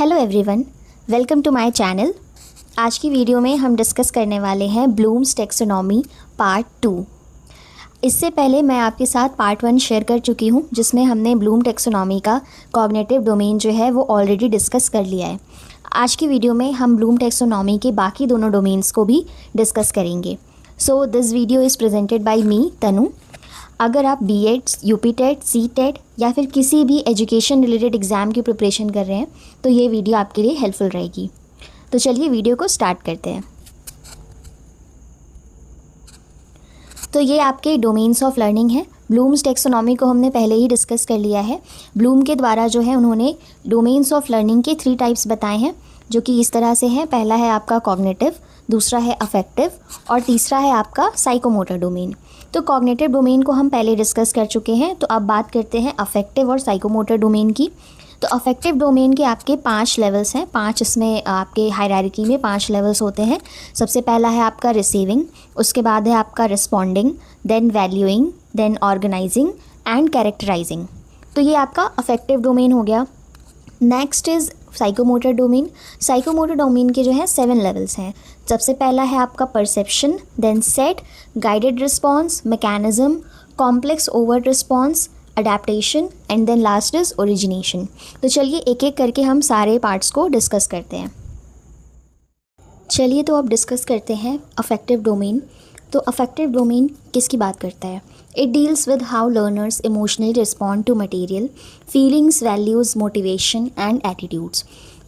Hello everyone, welcome to my channel. आज की video में हम डिस्कस करने वाले हैं ब्लूम्स टैक्सोनॉमी पार्ट 2। इससे पहले मैं आपके साथ पार्ट 1 शेयर कर चुकी हूं, जिसमें हमने ब्लूम टैक्सोनॉमी का कॉग्निटिव डोमेन जो है वो ऑलरेडी डिस्कस कर लिया है। आज की वीडियो में हम ब्लूम टैक्सोनॉमी के बाकी दोनों डोमेन्स को भी डिस्कस करेंगे। So this video is presented by me Tanu. अगर आप बीएड, यूपीटेट, सीटेट या फिर किसी भी एजुकेशन रिलेटेड एग्ज़ाम की प्रिपरेशन कर रहे हैं तो ये वीडियो आपके लिए हेल्पफुल रहेगी। तो चलिए वीडियो को स्टार्ट करते हैं। तो ये आपके डोमेन्स ऑफ लर्निंग है। ब्लूम्स टैक्सोनॉमी को हमने पहले ही डिस्कस कर लिया है। ब्लूम के द्वारा जो है उन्होंने डोमेन्स ऑफ लर्निंग के 3 टाइप्स बताए हैं, जो कि इस तरह से हैं। पहला है आपका कॉग्निटिव, दूसरा है अफेक्टिव और तीसरा है आपका साइकोमोटर डोमेन। तो कॉग्निटिव डोमेन को हम पहले डिस्कस कर चुके हैं, तो अब बात करते हैं अफेक्टिव और साइकोमोटर डोमेन की। तो अफेक्टिव डोमेन के आपके 5 लेवल्स हैं। 5 इसमें आपके हायरार्की में 5 लेवल्स होते हैं। सबसे पहला है आपका रिसीविंग, उसके बाद है आपका responding, then valuing, then organising and characterising. तो ये आपका अफेक्टिव डोमेन हो गया। Next is psychomotor domain. Psychomotor domain के जो है 7 लेवल्स हैं। सबसे पहला है आपका perception, then set, guided response, mechanism, complex overt response, adaptation and then last is origination. तो चलिए एक एक करके हम सारे पार्ट्स को डिस्कस करते हैं। चलिए तो अब डिस्कस करते हैं अफेक्टिव डोमेन। तो अफेक्टिव डोमेन किसकी बात करता है? It deals with how learners emotionally respond to material, feelings, values, motivation and attitudes.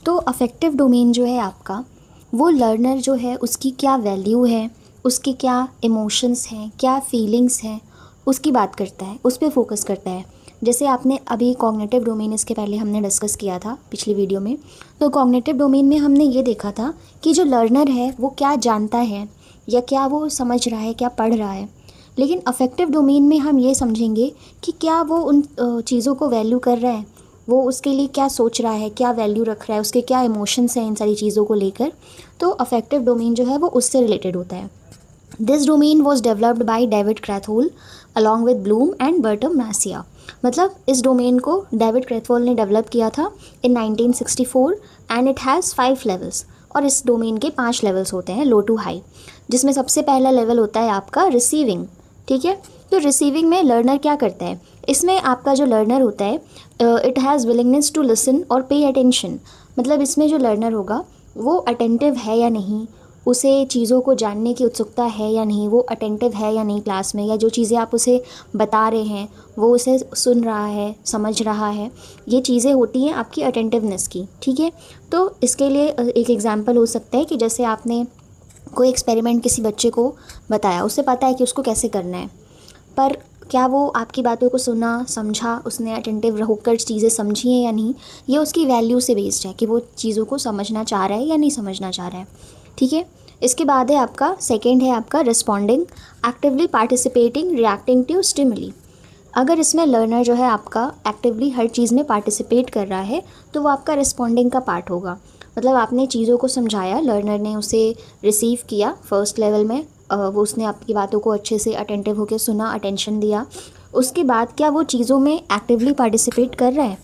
तो अफेक्टिव डोमेन जो है आपका, वो लर्नर जो है उसकी क्या वैल्यू है, उसके क्या इमोशंस हैं, क्या फीलिंग्स हैं, उसकी बात करता है, उस पर फोकस करता है। जैसे आपने अभी कॉग्निटिव डोमेन इसके पहले हमने डिस्कस किया था पिछली वीडियो में। तो कॉग्निटिव डोमेन में हमने ये देखा था कि जो लर्नर है वो क्या जानता है या क्या वो समझ रहा है, क्या पढ़ रहा है। लेकिन अफेक्टिव डोमेन में हम ये समझेंगे कि क्या वो उन चीज़ों को वैल्यू कर रहा है, वो उसके लिए क्या सोच रहा है, क्या वैल्यू रख रहा है, उसके क्या इमोशंस हैं इन सारी चीज़ों को लेकर। तो अफेक्टिव डोमेन जो है वो उससे रिलेटेड होता है। This domain was developed by David Krathwohl along with Bloom and Bertram Masia. मतलब इस डोमेन को डेविड क्रैथहोल ने डेवलप किया था इन 1964 एंड इट हैज़ 5 लेवल्स। और इस डोमेन के 5 लेवल्स होते हैं, लो टू हाई, जिसमें सबसे पहला लेवल होता है आपका रिसीविंग। ठीक है, तो रिसीविंग में लर्नर क्या करता है? इसमें आपका जो लर्नर होता है, it has willingness to listen और पे अटेंशन। मतलब इसमें जो लर्नर होगा वो अटेंटिव है या नहीं, उसे चीज़ों को जानने की उत्सुकता है या नहीं, वो अटेंटिव है या नहीं क्लास में, या जो चीज़ें आप उसे बता रहे हैं वो उसे सुन रहा है, समझ रहा है। ये चीज़ें होती हैं आपकी अटेंटिवनेस की। ठीक है, तो इसके लिए एक एग्जांपल हो सकता है कि जैसे आपने कोई एक्सपेरिमेंट किसी बच्चे को बताया, उसे पता है कि उसको कैसे करना है, पर क्या वो आपकी बातों को सुना, समझा, उसने अटेंटिव होकर चीज़ें समझी हैं या नहीं, ये उसकी वैल्यू से बेस्ड है कि वो चीज़ों को समझना चाह रहा है या नहीं समझना चाह रहा है। ठीक है, इसके बाद है आपका सेकंड है आपका responding, actively participating, reacting to stimuli. अगर इसमें लर्नर जो है आपका एक्टिवली हर चीज़ में पार्टिसिपेट कर रहा है तो वो आपका रिस्पॉन्डिंग का पार्ट होगा। मतलब आपने चीज़ों को समझाया, लर्नर ने उसे रिसीव किया फर्स्ट लेवल में, वो उसने आपकी बातों को अच्छे से अटेंटिव होकर सुना, अटेंशन दिया। उसके बाद क्या वो चीज़ों में एक्टिवली पार्टिसिपेट कर रहा है,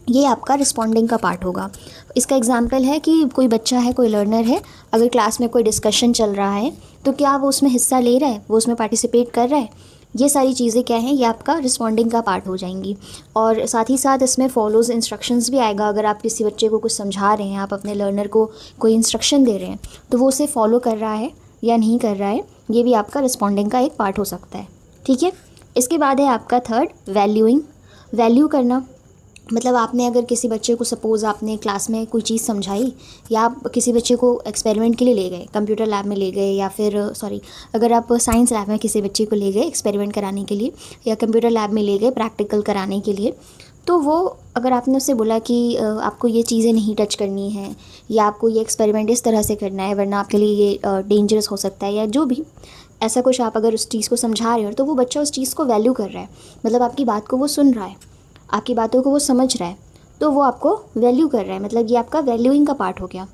ये आपका रिस्पॉन्डिंग का पार्ट होगा। इसका एग्जांपल है कि कोई बच्चा है, कोई लर्नर है, अगर क्लास में कोई डिस्कशन चल रहा है तो क्या वो उसमें हिस्सा ले रहा है, वो उसमें पार्टिसिपेट कर रहा है। ये सारी चीज़ें क्या हैं, ये आपका रिस्पॉन्डिंग का पार्ट हो जाएंगी। और साथ ही साथ इसमें फॉलोज़ इंस्ट्रक्शंस भी आएगा। अगर आप किसी बच्चे को कुछ समझा रहे हैं, आप अपने लर्नर को कोई इंस्ट्रक्शन दे रहे हैं, तो वो उसे फॉलो कर रहा है या नहीं कर रहा है, ये भी आपका रिस्पॉन्डिंग का एक पार्ट हो सकता है। ठीक है, इसके बाद है आपका थर्ड वैल्यूइंग। वैल्यू करना मतलब आपने अगर किसी बच्चे को, सपोज़ आपने क्लास में कोई चीज़ समझाई, या आप किसी बच्चे को एक्सपेरिमेंट के लिए ले गए, कंप्यूटर लैब में ले गए, या फिर अगर आप साइंस लैब में किसी बच्चे को ले गए एक्सपेरिमेंट कराने के लिए, या कंप्यूटर लैब में ले गए प्रैक्टिकल कराने के लिए, तो वो अगर आपने उससे बोला कि आपको ये चीज़ें नहीं टच करनी है, या आपको ये एक्सपेरिमेंट इस तरह से करना है वरना आपके लिए ये डेंजरस हो सकता है, या जो भी ऐसा कुछ आप अगर उस चीज़ को समझा रहे हो, तो वो बच्चा उस चीज़ को वैल्यू कर रहा है। मतलब आपकी बात को वो सुन रहा है, आपकी बातों को वो समझ रहा है, तो वो आपको वैल्यू कर रहा है। मतलब ये आपका वैल्यूइंग का पार्ट हो गया।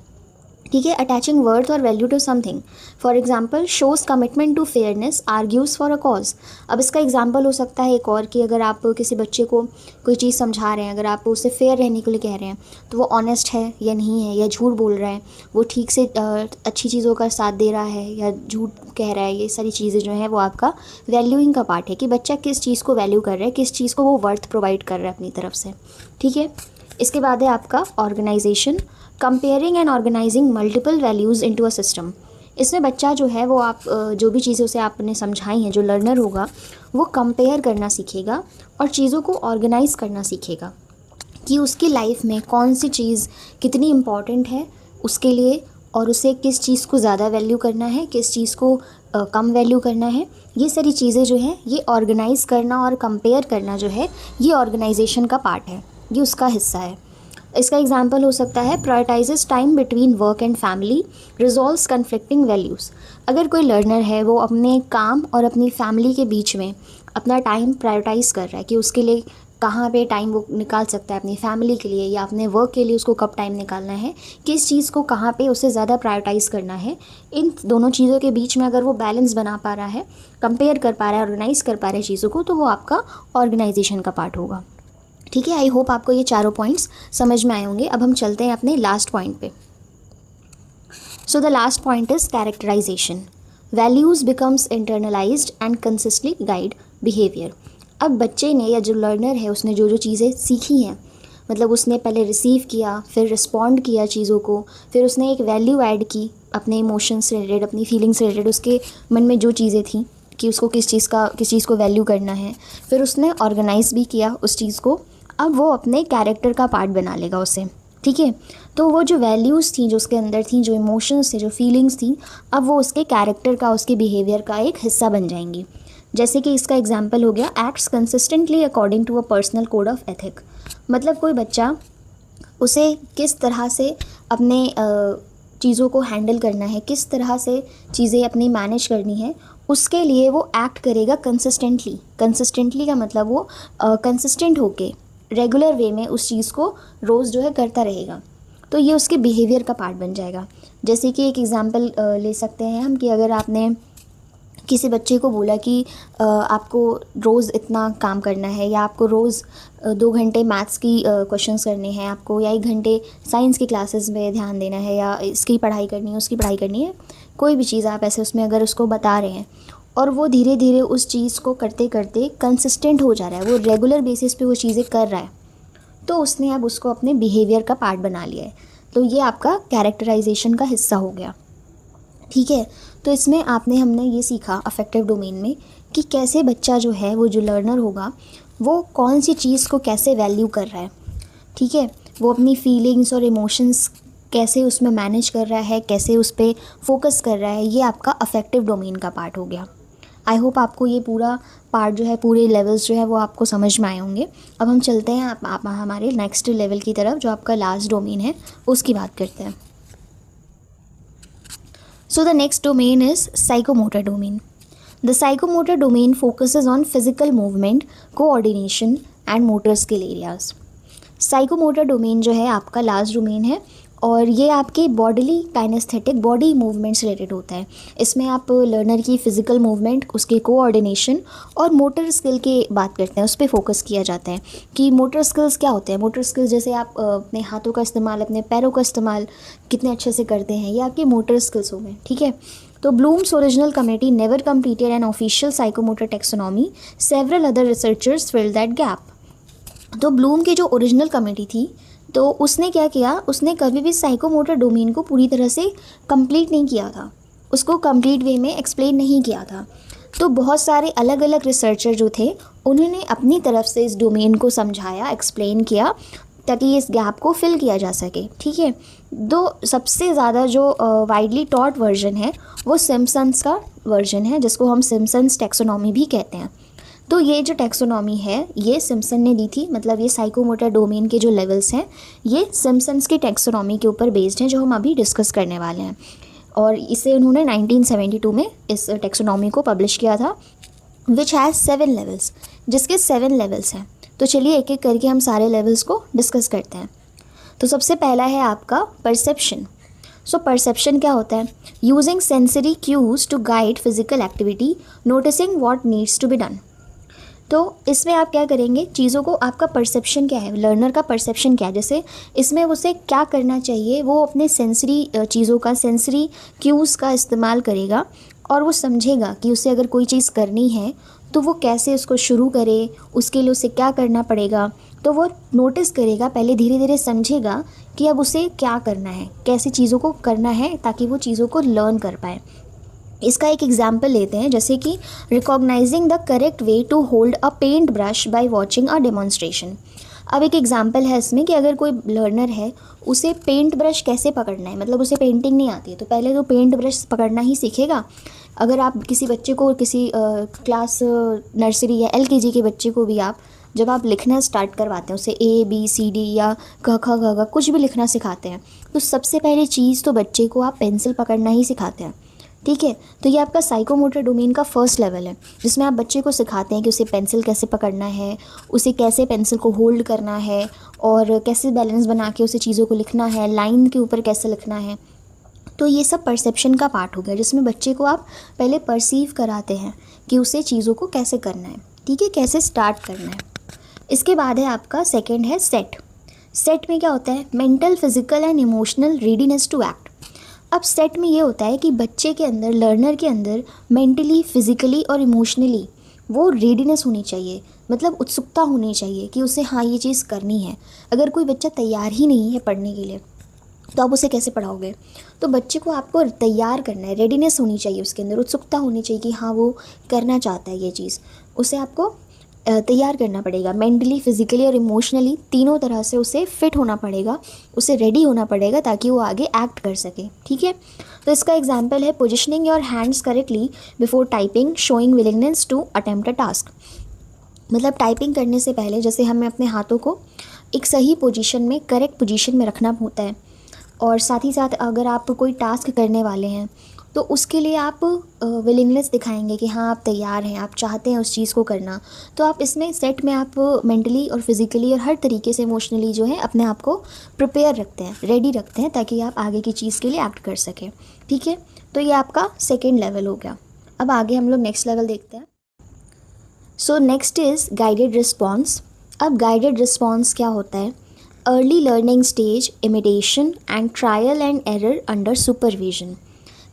ठीक है, अटैचिंग वर्थ और value to something, for example shows commitment to fairness, argues for a cause. अब इसका एग्जाम्पल हो सकता है एक और कि अगर आप किसी बच्चे को कोई चीज़ समझा रहे हैं, अगर आप उसे फेयर रहने के लिए कह रहे हैं, तो वो ऑनेस्ट है या नहीं है, या झूठ बोल रहा है, वो ठीक से अच्छी चीज़ों का साथ दे रहा है या झूठ कह रहा है, ये सारी चीज़ें जो हैं वो आपका वैल्यूइंग का पार्ट है कि बच्चा किस चीज़ को वैल्यू कर रहा है, किस चीज़ को वो वर्थ प्रोवाइड कर रहा है अपनी तरफ से। ठीक है, इसके बाद है आपका organisation, comparing and organising multiple values into a system. इसमें बच्चा जो है वो आप जो भी चीज़ें उसे आपने समझाई हैं, जो लर्नर होगा वो कंपेयर करना सीखेगा और चीज़ों को ऑर्गेनाइज करना सीखेगा कि उसकी लाइफ में कौन सी चीज़ कितनी इम्पॉर्टेंट है उसके लिए, और उसे किस चीज़ को ज़्यादा वैल्यू करना है, किस चीज़ को कम वैल्यू करना है। ये सारी चीज़ें जो हैं ये ऑर्गेनाइज़ करना और कंपेयर करना जो है ये ऑर्गेनाइजेशन का पार्ट है, ये उसका हिस्सा है। इसका एग्जाम्पल हो सकता है prioritises time between work and family, resolves conflicting values. अगर कोई लर्नर है वो अपने काम और अपनी फैमिली के बीच में अपना टाइम प्रायोरिटाइज़ कर रहा है कि उसके लिए कहाँ पे टाइम वो निकाल सकता है, अपनी फैमिली के लिए या अपने वर्क के लिए उसको कब टाइम निकालना है, किस चीज़ को कहाँ पे उसे ज़्यादा प्रायोरिटाइज़ करना है, इन दोनों चीज़ों के बीच में अगर वो बैलेंस बना पा रहा है, कंपेयर कर पा रहा है, ऑर्गेनाइज़ कर पा रहा है चीज़ों को, तो वो आपका ऑर्गेनाइजेशन का पार्ट होगा। ठीक है, आई होप आपको ये चारों पॉइंट्स समझ में आए होंगे। अब हम चलते हैं अपने लास्ट पॉइंट पे। So the last point is characterisation. Values becomes internalised and consistently guide behaviour. अब बच्चे ने या जो लर्नर है उसने जो जो चीज़ें सीखी हैं, मतलब उसने पहले रिसीव किया, फिर रिस्पॉन्ड किया चीज़ों को, फिर उसने एक वैल्यू ऐड की अपने इमोशंस से रिलेटेड, अपनी फीलिंग्स से रिलेटेड, उसके मन में जो चीज़ें थी कि उसको किस चीज़ को वैल्यू करना है, फिर उसने ऑर्गेनाइज भी किया उस चीज़ को। अब वो अपने कैरेक्टर का पार्ट बना लेगा उसे। ठीक है, तो वो जो वैल्यूज़ थी जो उसके अंदर थी, जो इमोशंस थे, जो फीलिंग्स थी, अब वो उसके कैरेक्टर का, उसके बिहेवियर का एक हिस्सा बन जाएंगी। जैसे कि इसका एग्जाम्पल हो गया acts consistently according to a personal code of ethic. मतलब कोई बच्चा, उसे किस तरह से अपने चीज़ों को हैंडल करना है, किस तरह से चीज़ें अपनी मैनेज करनी है, उसके लिए वो एक्ट करेगा कंसिस्टेंटली। कंसिस्टेंटली का मतलब वो कंसिस्टेंट होके रेगुलर वे में उस चीज़ को रोज़ जो है करता रहेगा, तो ये उसके बिहेवियर का पार्ट बन जाएगा। जैसे कि एक एग्जांपल ले सकते हैं हम कि अगर आपने किसी बच्चे को बोला कि आपको रोज़ इतना काम करना है, या आपको रोज़ 2 घंटे मैथ्स की क्वेश्चंस करने हैं आपको, या 1 घंटे साइंस की क्लासेस में ध्यान देना है, या इसकी पढ़ाई करनी है, उसकी पढ़ाई करनी है, कोई भी चीज़ आप ऐसे उसमें अगर उसको बता रहे हैं और वो धीरे धीरे उस चीज़ को करते करते कंसिस्टेंट हो जा रहा है, वो रेगुलर बेसिस पे वो चीज़ें कर रहा है, तो उसने अब उसको अपने बिहेवियर का पार्ट बना लिया है। तो ये आपका कैरेक्टराइजेशन का हिस्सा हो गया। ठीक है, तो इसमें हमने ये सीखा अफेक्टिव डोमेन में कि कैसे बच्चा जो है, वो जो लर्नर होगा, वो कौन सी चीज़ को कैसे वैल्यू कर रहा है। ठीक है, वो अपनी फीलिंग्स और इमोशंस कैसे उसमें मैनेज कर रहा है, कैसे उस पर फोकस कर रहा है, ये आपका अफेक्टिव डोमेन का पार्ट हो गया। आई होप आपको ये पूरा पार्ट जो है, पूरे लेवल्स जो है वो आपको समझ में आए होंगे। अब हम चलते हैं आप हमारे नेक्स्ट लेवल की तरफ, जो आपका लास्ट डोमेन है उसकी बात करते हैं। So the next domain is psychomotor domain. The psychomotor domain focuses on physical movement, coordination and motor skill areas. Psychomotor domain जो है आपका लास्ट डोमेन है, और ये आपके बॉडीली काइनेस्थेटिक बॉडी मूवमेंट से रिलेटेड होता है। इसमें आप लर्नर की फ़िज़िकल मूवमेंट, उसके कोऑर्डिनेशन और मोटर स्किल की बात करते हैं, उस पर फोकस किया जाता है कि मोटर स्किल्स क्या होते हैं। मोटर स्किल्स जैसे आप अपने हाथों का इस्तेमाल, अपने पैरों का इस्तेमाल कितने अच्छे से करते हैं, ये आपके मोटर स्किल्स हो गए। ठीक है, तो Bloom's original committee never completed an official psychomotor taxonomy, several other researchers fill that gap. तो ब्लूम की जो ओरिजिनल कमेटी थी, तो उसने क्या किया, उसने कभी भी साइकोमोटर डोमेन को पूरी तरह से कंप्लीट नहीं किया था, उसको कंप्लीट वे में एक्सप्लेन नहीं किया था। तो बहुत सारे अलग अलग रिसर्चर जो थे, उन्होंने अपनी तरफ से इस डोमेन को समझाया, एक्सप्लेन किया, ताकि इस गैप को फिल किया जा सके। ठीक है, सबसे ज़्यादा जो वाइडली टॉट वर्जन है वो सिम्पसन्स का वर्जन है, जिसको हम सिम्पसन्स टेक्सोनॉमी भी कहते हैं। तो ये जो टेक्सोनॉमी है ये सिम्पसन ने दी थी, मतलब ये साइकोमोटर डोमेन के जो लेवल्स हैं ये सिम्पसन्स की टेक्सोनॉमी के ऊपर बेस्ड हैं, जो हम अभी डिस्कस करने वाले हैं। और इसे उन्होंने 1972 में इस टेक्सोनॉमी को पब्लिश किया था, विच हैज़ 7 लेवल्स, जिसके 7 लेवल्स हैं। तो चलिए एक एक करके हम सारे लेवल्स को डिस्कस करते हैं। तो सबसे पहला है आपका परसेप्शन। सो परसेप्शन क्या होता है? Using sensory cues to guide physical activity, noticing what needs to be done. तो इसमें आप क्या करेंगे, चीज़ों को, आपका परसेप्शन क्या है, लर्नर का परसेप्शन क्या है, जैसे इसमें उसे क्या करना चाहिए, वो अपने सेंसरी चीज़ों का, सेंसरी क्यूज़ का इस्तेमाल करेगा और वो समझेगा कि उसे अगर कोई चीज़ करनी है तो वो कैसे उसको शुरू करे, उसके लिए उसे क्या करना पड़ेगा। तो वो नोटिस करेगा, पहले धीरे धीरे समझेगा कि अब उसे क्या करना है, कैसी चीज़ों को करना है, ताकि वो चीज़ों को लर्न कर पाए। इसका एक एग्जाम्पल लेते हैं, जैसे कि recognising the correct way to hold a paint brush by watching a demonstration. अब एक एग्जाम्पल है इसमें कि अगर कोई लर्नर है, उसे पेंट ब्रश कैसे पकड़ना है, मतलब उसे पेंटिंग नहीं आती है, तो पहले तो पेंट ब्रश पकड़ना ही सीखेगा। अगर आप किसी बच्चे को, किसी क्लास नर्सरी या LKG के बच्चे को भी आप, जब आप लिखना स्टार्ट करवाते हैं उसे ABCD या क ख ग घ कुछ भी लिखना सिखाते हैं, तो सबसे पहले चीज़ तो बच्चे को आप पेंसिल पकड़ना ही सिखाते हैं। ठीक है, तो ये आपका साइकोमोटर डोमेन का फर्स्ट लेवल है, जिसमें आप बच्चे को सिखाते हैं कि उसे पेंसिल कैसे पकड़ना है, उसे कैसे पेंसिल को होल्ड करना है, और कैसे बैलेंस बना के उसे चीज़ों को लिखना है, लाइन के ऊपर कैसे लिखना है। तो ये सब परसेप्शन का पार्ट हो गया, जिसमें बच्चे को आप पहले परसीव कराते हैं कि उसे चीज़ों को कैसे करना है, ठीक है, कैसे स्टार्ट करना है। इसके बाद है आपका सेकेंड है सेट। सेट में क्या होता है? Mental, physical and emotional readiness to act. अब सेट में ये होता है कि बच्चे के अंदर, लर्नर के अंदर मेंटली, फिजिकली और इमोशनली वो रेडीनेस होनी चाहिए, मतलब उत्सुकता होनी चाहिए कि उसे हाँ ये चीज़ करनी है। अगर कोई बच्चा तैयार ही नहीं है पढ़ने के लिए, तो आप उसे कैसे पढ़ाओगे? तो बच्चे को आपको तैयार करना है, रेडीनेस होनी चाहिए उसके अंदर, उत्सुकता होनी चाहिए कि हाँ वो करना चाहता है ये चीज़। उसे आपको तैयार करना पड़ेगा, मेंटली, फिजिकली और इमोशनली तीनों तरह से उसे फिट होना पड़ेगा, उसे रेडी होना पड़ेगा, ताकि वो आगे एक्ट कर सके। ठीक है, तो इसका एग्जांपल है positioning your hands correctly before typing, showing willingness to attempt a task. मतलब टाइपिंग करने से पहले जैसे हमें अपने हाथों को एक सही पोजीशन में, करेक्ट पोजीशन में रखना होता है, और साथ ही साथ अगर आप कोई टास्क करने वाले हैं तो उसके लिए आप विलिंगनेस दिखाएंगे कि हाँ आप तैयार हैं, आप चाहते हैं उस चीज़ को करना। तो आप इसमें सेट में आप मेंटली और फिज़िकली और हर तरीके से इमोशनली जो है अपने आप को प्रिपेयर रखते हैं, रेडी रखते हैं, ताकि आप आगे की चीज़ के लिए एक्ट कर सकें। ठीक है, तो ये आपका सेकेंड लेवल हो गया। अब आगे हम लोग नेक्स्ट लेवल देखते हैं। So next is guided response. अब गाइडेड रिस्पॉन्स क्या होता है? Early learning stage, imitation and trial and error under supervision.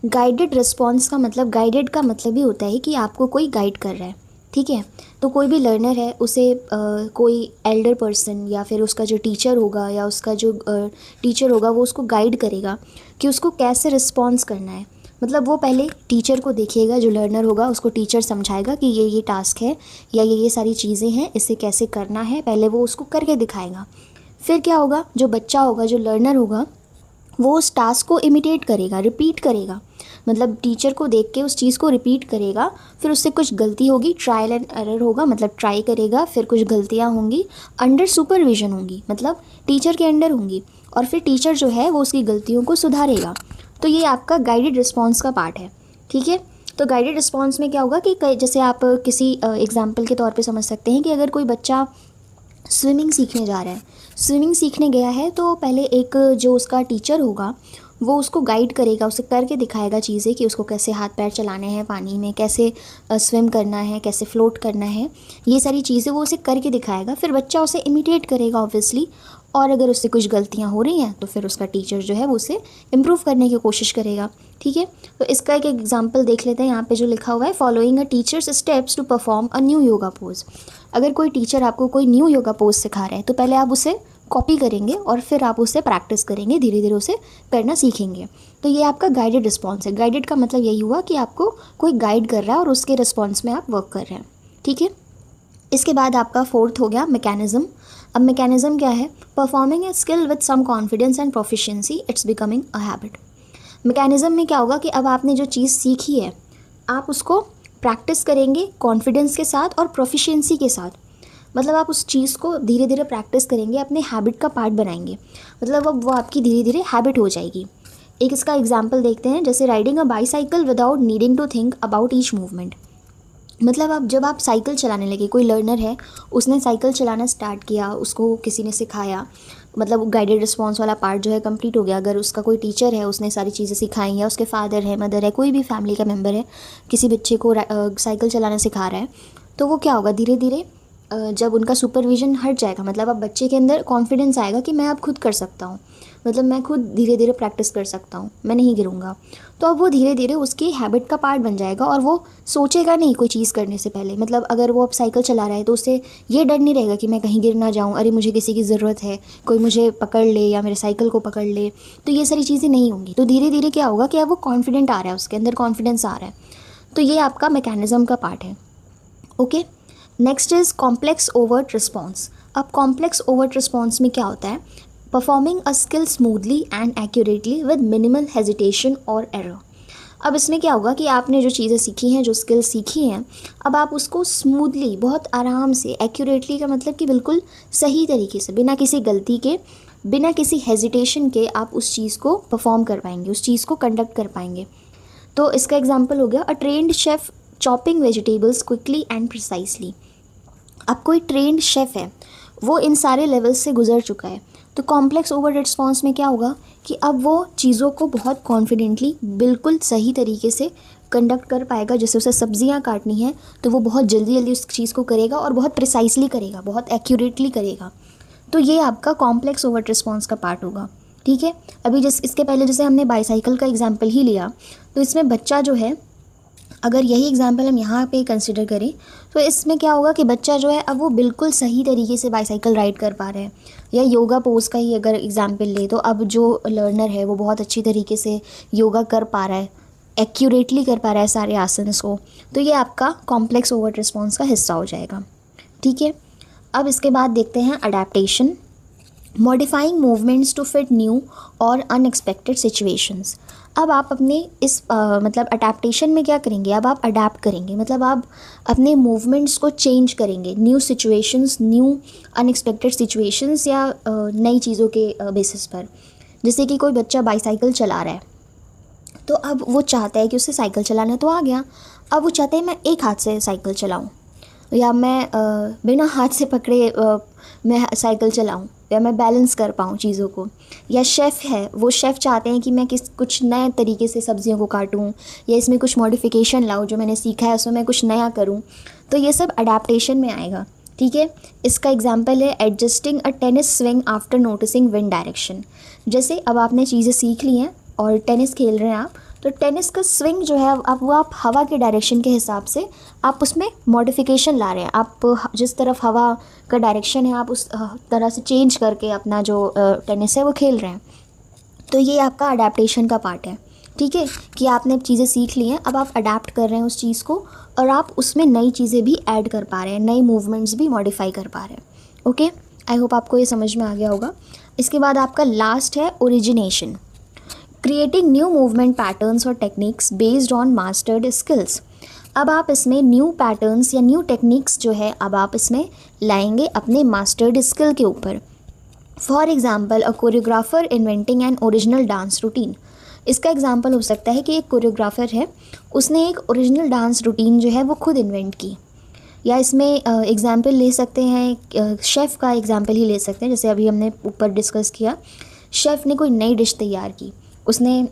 Guided response का मतलब, गाइडेड का मतलब ही होता है कि आपको कोई गाइड कर रहा है। ठीक है, तो कोई भी लर्नर है उसे कोई एल्डर पर्सन या फिर उसका जो टीचर होगा या उसका जो टीचर होगा वो उसको गाइड करेगा कि उसको कैसे रिस्पॉन्स करना है। मतलब वो पहले टीचर को देखिएगा, जो लर्नर होगा उसको टीचर समझाएगा कि ये टास्क है या ये सारी चीज़ें हैं, इसे कैसे करना है, पहले वो उसको करके दिखाएगा। फिर क्या होगा, जो बच्चा होगा, जो लर्नर होगा, वो उस टास्क को इमिटेट करेगा, रिपीट करेगा, मतलब टीचर को देख के उस चीज़ को रिपीट करेगा। फिर उससे कुछ गलती होगी, ट्रायल एंड एरर होगा, मतलब ट्राई करेगा, फिर कुछ गलतियाँ होंगी, अंडर सुपरविजन होंगी, मतलब टीचर के अंडर होंगी, और फिर टीचर जो है वो उसकी गलतियों को सुधारेगा। तो ये आपका गाइडेड रिस्पॉन्स का पार्ट है। ठीक है, तो गाइडेड रिस्पॉन्स में क्या होगा कि जैसे आप किसी एग्जाम्पल के तौर पे समझ सकते हैं कि अगर कोई बच्चा स्विमिंग सीखने जा रहा है, स्विमिंग सीखने गया है, तो पहले एक जो उसका टीचर होगा वो उसको गाइड करेगा, उसे करके दिखाएगा चीज़ें कि उसको कैसे हाथ पैर चलाने हैं पानी में, कैसे स्विम करना है, कैसे फ्लोट करना है, ये सारी चीज़ें वो उसे करके दिखाएगा। फिर बच्चा उसे इमिटेट करेगा ऑब्वियसली, और अगर उससे कुछ गलतियाँ हो रही हैं तो फिर उसका टीचर जो है वो उसे इम्प्रूव करने की कोशिश करेगा। ठीक है, तो इसका एक एग्जाम्पल देख लेते हैं। यहाँ पे जो लिखा हुआ है, following a teacher's steps to perform a new yoga pose. अगर कोई टीचर आपको कोई न्यू योगा पोज सिखा रहा है तो पहले आप उसे कॉपी करेंगे और फिर आप उसे प्रैक्टिस करेंगे, धीरे धीरे उसे करना सीखेंगे। तो ये आपका गाइडेड रिस्पॉन्स है। गाइडेड का मतलब यही हुआ कि आपको कोई गाइड कर रहा है और उसके रिस्पॉन्स में आप वर्क कर रहे हैं। ठीक है, इसके बाद आपका फोर्थ हो गया मैकेनिज्म। अब मैकेनिज्म क्या है? Performing a skill with some confidence and proficiency, it's becoming a habit. Mechanism में क्या होगा कि अब आपने जो चीज़ सीखी है आप उसको प्रैक्टिस करेंगे कॉन्फिडेंस के साथ और प्रोफिशिएंसी के साथ। मतलब आप उस चीज़ को धीरे धीरे प्रैक्टिस करेंगे, अपने हैबिट का पार्ट बनाएंगे, मतलब अब वो आपकी धीरे धीरे हैबिट हो जाएगी। एक इसका एग्जांपल देखते हैं, जैसे riding a bicycle without needing to think about each movement. मतलब अब जब आप साइकिल चलाने लगे, कोई लर्नर है उसने साइकिल चलाना स्टार्ट किया, उसको किसी ने सिखाया, मतलब गाइडेड रिस्पॉन्स वाला पार्ट जो है कंप्लीट हो गया। अगर उसका कोई टीचर है, उसने सारी चीज़ें सिखाई, या उसके फादर है, मदर है, कोई भी फैमिली का मेम्बर है, किसी बच्चे को साइकिल चलाना सिखा रहा है, तो वो क्या होगा, धीरे धीरे जब उनका सुपरविज़न हट जाएगा, मतलब अब बच्चे के अंदर कॉन्फिडेंस आएगा कि मैं अब खुद कर सकता हूँ, मतलब मैं खुद धीरे धीरे प्रैक्टिस कर सकता हूँ, मैं नहीं गिरूँगा। तो अब वो धीरे धीरे उसकी हैबिट का पार्ट बन जाएगा और वो सोचेगा नहीं कोई चीज़ करने से पहले। मतलब अगर वो अब साइकिल चला रहा है तो उसे ये डर नहीं रहेगा कि मैं कहीं गिर ना जाऊँ, अरे मुझे किसी की ज़रूरत है, कोई मुझे पकड़ ले या मेरे साइकिल को पकड़ ले, तो ये सारी चीज़ें नहीं होंगी। तो धीरे धीरे क्या होगा कि अब वो कॉन्फिडेंट आ रहा है, उसके अंदर कॉन्फिडेंस आ रहा है। तो ये आपका मैकेनिज़्म का पार्ट है। Okay, next is complex overt response. अब कॉम्प्लेक्स ओवर्ट रिस्पॉन्स में क्या होता है, performing a skill smoothly and accurately with minimal hesitation और एरर। अब इसमें क्या होगा कि आपने जो चीज़ें सीखी हैं, जो स्किल सीखी हैं, अब आप उसको स्मूथली, बहुत आराम से, एक्यूरेटली का मतलब कि बिल्कुल सही तरीके से, बिना किसी गलती के, बिना किसी हेजिटेशन के आप उस चीज़ को परफॉर्म कर पाएंगे, उस चीज़ को कंडक्ट कर पाएंगे। तो इसका एग्जाम्पल हो गया a trend chef chopping vegetables quickly and precisely. अब कोई ट्रेंड शेफ़ है, वो इन सारे लेवल्स से गुजर चुका है। तो कॉम्प्लेक्स ओवर रिस्पॉन्स में क्या होगा कि अब वो चीज़ों को बहुत कॉन्फिडेंटली, बिल्कुल सही तरीके से कंडक्ट कर पाएगा। जैसे उसे सब्जियां काटनी है तो वो बहुत जल्दी जल्दी उस चीज़ को करेगा और बहुत प्रिसाइसली करेगा, बहुत एक्यूरेटली करेगा। तो ये आपका कॉम्प्लेक्स ओवर रिस्पॉन्स का पार्ट होगा। ठीक है, अभी इसके पहले जैसे हमने बाईसाइकिल का एग्जाम्पल ही लिया, तो इसमें बच्चा जो है, अगर यही एग्जाम्पल हम यहाँ पे कंसिडर करें तो इसमें क्या होगा कि बच्चा जो है अब वो बिल्कुल सही तरीके से बाईसाइकिल राइड कर पा रहा है। या योगा पोज का ही अगर एग्जाम्पल ले तो अब जो लर्नर है वो बहुत अच्छी तरीके से योगा कर पा रहा है, एक्यूरेटली कर पा रहा है सारे आसन्स को। तो ये आपका कॉम्प्लेक्स ओवर रिस्पॉन्स का हिस्सा हो जाएगा। ठीक है, अब इसके बाद देखते हैं adaptation, modifying movements to fit new और अनएक्सपेक्टेड सिचुएशंस। अब आप अपने इस मतलब अडेप्टेशन में क्या करेंगे, अब आप अडेप्ट करेंगे, मतलब आप अपने मूवमेंट्स को चेंज करेंगे new situations, new unexpected situations या नई चीज़ों के बेसिस पर। जैसे कि कोई बच्चा बाईसाइकिल चला रहा है, तो अब वो चाहता है कि उसे साइकिल चलाना तो आ गया, अब वो चाहते हैं मैं एक हाथ से साइकिल चलाऊँ, या मैं बिना हाथ से पकड़े मैं साइकिल चलाऊं, या मैं बैलेंस कर पाऊँ चीज़ों को। या शेफ़ है, वो शेफ़ चाहते हैं कि मैं कुछ नए तरीके से सब्जियों को काटूं, या इसमें कुछ मॉडिफिकेशन लाऊं, जो मैंने सीखा है उसमें मैं कुछ नया करूं। तो ये सब अडेप्टेशन में आएगा। ठीक है, इसका एग्जाम्पल है adjusting a tennis swing after noticing wind direction. जैसे अब आपने चीज़ें सीख ली हैं और टेनिस खेल रहे हैं आप, तो टेनिस का स्विंग जो है अब आप हवा के डायरेक्शन के हिसाब से आप उसमें मॉडिफिकेशन ला रहे हैं। आप जिस तरफ हवा का डायरेक्शन है आप उस तरह से चेंज करके अपना जो टेनिस है वो खेल रहे हैं। तो ये आपका अडेप्टेशन का पार्ट है। ठीक है, कि आपने चीज़ें सीख ली हैं, अब आप अडेप्ट कर रहे हैं उस चीज़ को और आप उसमें नई चीज़ें भी ऐड कर पा रहे हैं, नई मूवमेंट्स भी मॉडिफाई कर पा रहे हैं। ओके, आई होप आपको ये समझ में आ गया होगा। इसके बाद आपका लास्ट है origination, creating new movement patterns और techniques based on mastered skills. अब आप इसमें न्यू पैटर्न्स या न्यू टेक्निक्स जो है अब आप इसमें लाएंगे अपने मास्टर्ड स्किल के ऊपर। For example a choreographer inventing an original dance routine. इसका एग्जाम्पल हो सकता है कि एक कोरियोग्राफर है, उसने एक ओरिजिनल डांस रूटीन जो है वो खुद इन्वेंट की। या इसमें एग्जाम्पल ले सकते हैं, शेफ़ का एग्जाम्पल ही ले सकते हैं। जैसे अभी हमने ऊपर डिस्कस किया, शेफ़ ने कोई नई डिश तैयार की, उसने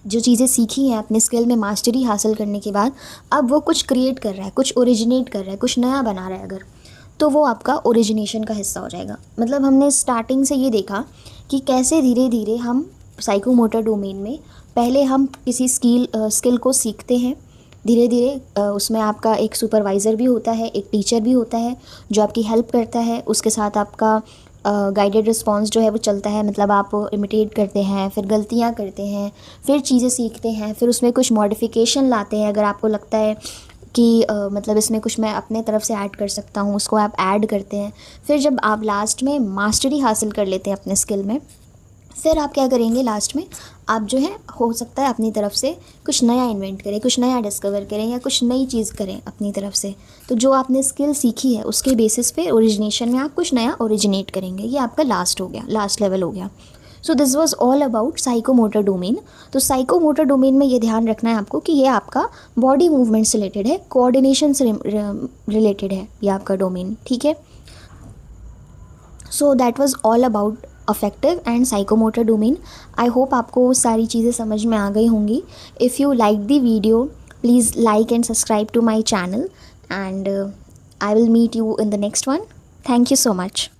जो चीज़ें सीखी हैं अपने स्किल में मास्टरी हासिल करने के बाद अब वो कुछ क्रिएट कर रहा है, कुछ ओरिजिनेट कर रहा है, कुछ नया बना रहा है अगर, तो वो आपका ओरिजिनेशन का हिस्सा हो जाएगा। मतलब हमने स्टार्टिंग से ये देखा कि कैसे धीरे धीरे हम साइकोमोटर डोमेन में पहले हम किसी स्किल को सीखते हैं, धीरे धीरे उसमें आपका एक सुपरवाइज़र भी होता है, एक टीचर भी होता है जो आपकी हेल्प करता है, उसके साथ आपका गाइडेड रिस्पॉन्स जो है वो चलता है। मतलब आप इमिटेट करते हैं, फिर गलतियाँ करते हैं, फिर चीज़ें सीखते हैं, फिर उसमें कुछ मॉडिफिकेशन लाते हैं। अगर आपको लगता है कि मतलब इसमें कुछ मैं अपने तरफ से ऐड कर सकता हूँ, उसको आप ऐड करते हैं। फिर जब आप लास्ट में मास्टरी हासिल कर लेते हैं अपने स्किल में, फिर आप क्या करेंगे, लास्ट में आप जो है हो सकता है अपनी तरफ से कुछ नया इन्वेंट करें, कुछ नया डिस्कवर करें, या कुछ नई चीज़ करें अपनी तरफ से। तो जो आपने स्किल सीखी है उसके बेसिस पे ओरिजिनेशन में आप कुछ नया ओरिजिनेट करेंगे। ये आपका लास्ट हो गया, लास्ट लेवल हो गया। So this was all about psychomotor domain. तो साइकोमोटर डोमेन में ये ध्यान रखना है आपको कि ये आपका बॉडी मूवमेंट से रिलेटेड है, कोऑर्डिनेशन से रिलेटेड है ये आपका डोमेन। ठीक है, so that was all about affective and psychomotor domain. I hope आपको सारी चीज़ें समझ में आ गई होंगी। If you like the video, please like and subscribe to my channel, and I will meet you in the next one. Thank you so much.